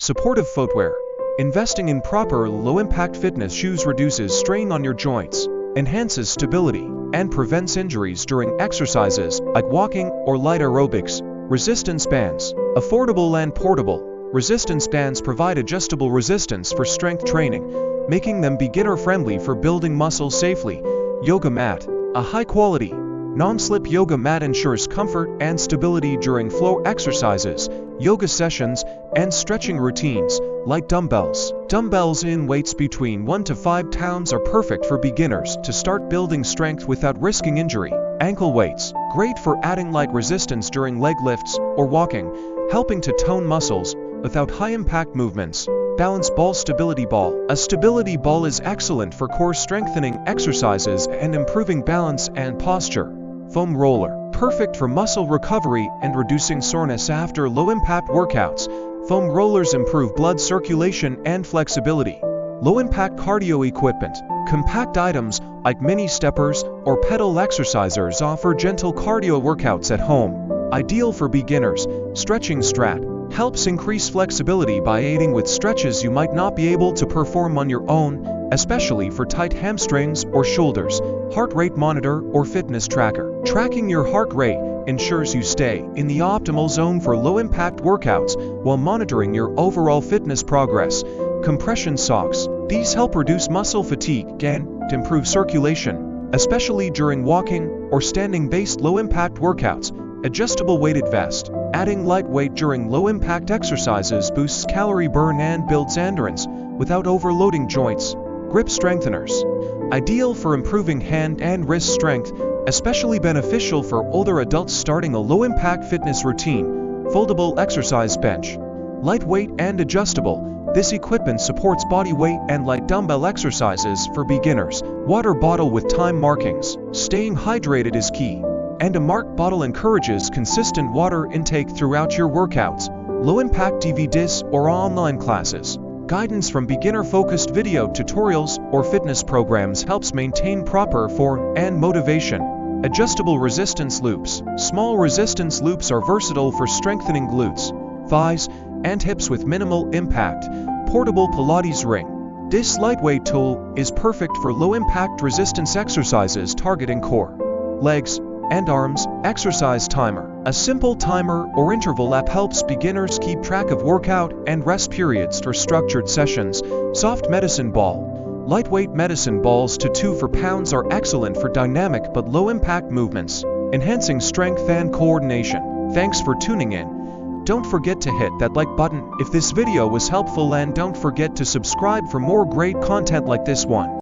Supportive footwear. Investing in proper low-impact fitness shoes reduces strain on your joints, enhances stability, and prevents injuries during exercises like walking or light aerobics. Resistance bands. Affordable and portable. Resistance bands provide adjustable resistance for strength training, making them beginner-friendly for building muscle safely. Yoga mat. A high-quality, non-slip yoga mat ensures comfort and stability during flow exercises, yoga sessions, and stretching routines. Light dumbbells. Dumbbells in weights between 1 to 5 pounds are perfect for beginners to start building strength without risking injury. Ankle weights. Great for adding light resistance during leg lifts or walking, helping to tone muscles without high-impact movements. Balance ball. Stability ball. A stability ball is excellent for core strengthening exercises and improving balance and posture. Foam roller. Perfect for muscle recovery and reducing soreness after low-impact workouts. Foam rollers improve blood circulation and flexibility. Low-impact cardio equipment. Compact items like mini steppers or pedal exercisers offer gentle cardio workouts at home. Ideal for beginners. Stretching strap. Helps increase flexibility by aiding with stretches you might not be able to perform on your own, especially for tight hamstrings or shoulders. Heart rate monitor or fitness tracker. Tracking your heart rate ensures you stay in the optimal zone for low-impact workouts while monitoring your overall fitness progress. Compression socks. These help reduce muscle fatigue and improve circulation, especially during walking or standing-based low-impact workouts. Adjustable weighted vest. Adding light weight during low-impact exercises boosts calorie burn and builds endurance without overloading joints. Grip strengtheners. Ideal for improving hand and wrist strength, especially beneficial for older adults starting a low-impact fitness routine. Foldable exercise bench. Lightweight and adjustable, this equipment supports body weight and light dumbbell exercises for beginners. Water bottle with time markings. Staying hydrated is key, and a marked bottle encourages consistent water intake throughout your workouts. Low-impact DVDs or online classes. Guidance from beginner-focused video tutorials or fitness programs helps maintain proper form and motivation. Adjustable resistance loops. Small resistance loops are versatile for strengthening glutes, thighs, and hips with minimal impact. Portable Pilates ring. This lightweight tool is perfect for low-impact resistance exercises targeting core, legs, and arms. Exercise timer. A simple timer or interval app helps beginners keep track of workout and rest periods for structured sessions. Soft medicine ball. Lightweight medicine balls to 2 pounds are excellent for dynamic but low-impact movements, enhancing strength and coordination. Thanks for tuning in. Don't forget to hit that like button if this video was helpful, and don't forget to subscribe for more great content like this one.